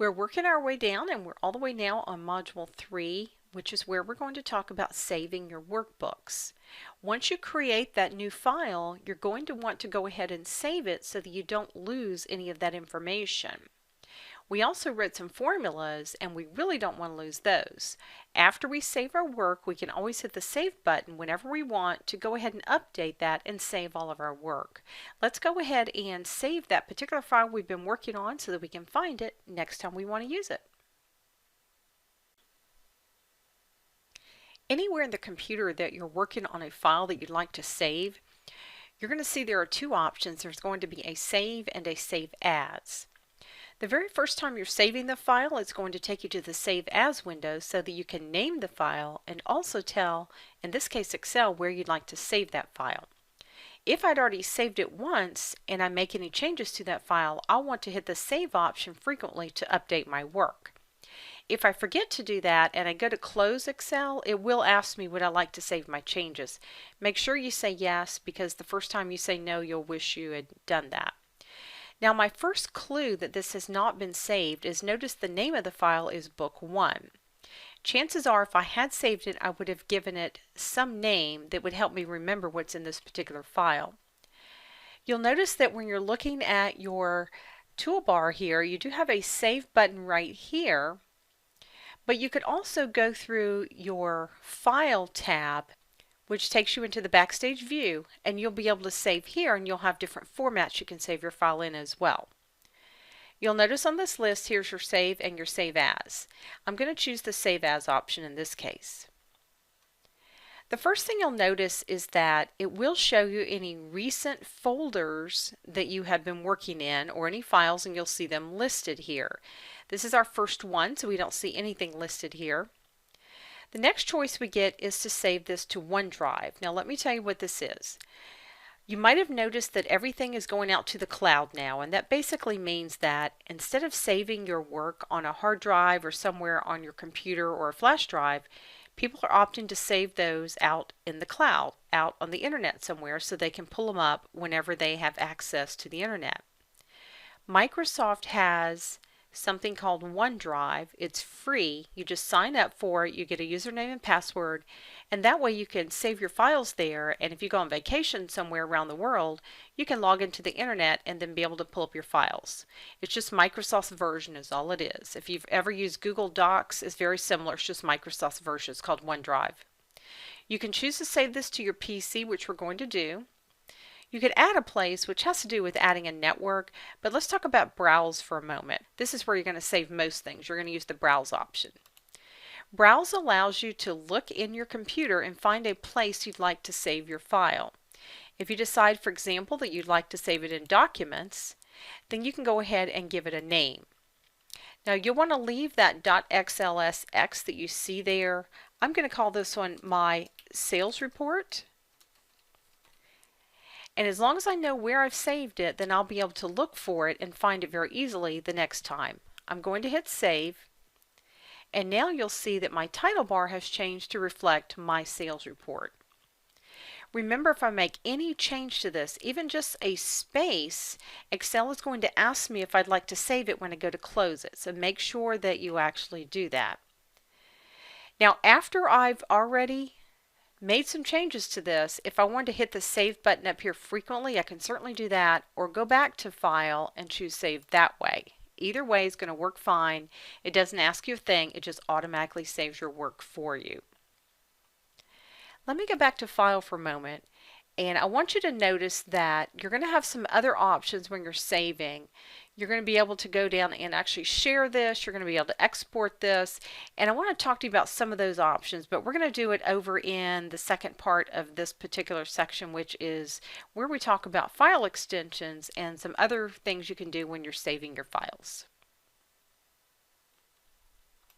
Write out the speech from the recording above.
We're working our way down and we're all the way now on Module 3, which is where we're going to talk about saving your workbooks. Once you create that new file, you're going to want to go ahead and save it so that you don't lose any of that information. We also read some formulas and we really don't want to lose those. After we save our work, we can always hit the save button whenever we want to go ahead and update that and save all of our work. Let's go ahead and save that particular file we've been working on so that we can find it next time we want to use it. Anywhere in the computer that you're working on a file that you'd like to save, you're going to see there are two options. There's going to be a save and a save as. The very first time you're saving the file, it's going to take you to the Save As window so that you can name the file and also tell, in this case Excel, where you'd like to save that file. If I'd already saved it once and I make any changes to that file, I'll want to hit the Save option frequently to update my work. If I forget to do that and I go to close Excel, it will ask me would I like to save my changes. Make sure you say yes, because the first time you say no, you'll wish you had done that. Now my first clue that this has not been saved is notice the name of the file is Book 1. Chances are if I had saved it, I would have given it some name that would help me remember what's in this particular file. You'll notice that when you're looking at your toolbar here, you do have a Save button right here, but you could also go through your File tab, which takes you into the Backstage view, and you'll be able to save here, and you'll have different formats you can save your file in as well. You'll notice on this list, here's your save and your save as. I'm going to choose the save as option in this case. The first thing you'll notice is that it will show you any recent folders that you have been working in or any files, and you'll see them listed here. This is our first one, so we don't see anything listed here. The next choice we get is to save this to OneDrive. Now let me tell you what this is. You might have noticed that everything is going out to the cloud now, and that basically means that instead of saving your work on a hard drive or somewhere on your computer or a flash drive, people are opting to save those out in the cloud, out on the internet somewhere, so they can pull them up whenever they have access to the internet. Microsoft has something called OneDrive. It's free. You just sign up for it, you get a username and password, and that way you can save your files there, and if you go on vacation somewhere around the world, you can log into the internet and then be able to pull up your files. It's just Microsoft's version is all it is. If you've ever used Google Docs, it's very similar. It's just Microsoft's version. It's called OneDrive. You can choose to save this to your PC, which we're going to do. You could add a place, which has to do with adding a network, but let's talk about Browse for a moment. This is where you're going to save most things. You're going to use the Browse option. Browse allows you to look in your computer and find a place you'd like to save your file. If you decide, for example, that you'd like to save it in Documents, then you can go ahead and give it a name. Now you'll want to leave that .xlsx that you see there. I'm going to call this one my sales report. And as long as I know where I've saved it, then I'll be able to look for it and find it very easily the next time. I'm going to hit save, and now you'll see that my title bar has changed to reflect my sales report. Remember, if I make any change to this, even just a space, Excel is going to ask me if I'd like to save it when I go to close it. So make sure that you actually do that. Now, after I've already made some changes to this, if I want to hit the Save button up here frequently, I can certainly do that, or go back to File and choose Save that way. Either way is going to work fine. It doesn't ask you a thing, it just automatically saves your work for you. Let me go back to File for a moment, and I want you to notice that you're going to have some other options when you're saving. You're going to be able to go down and actually share this. You're going to be able to export this. And I want to talk to you about some of those options, but we're going to do it over in the second part of this particular section, which is where we talk about file extensions and some other things you can do when you're saving your files.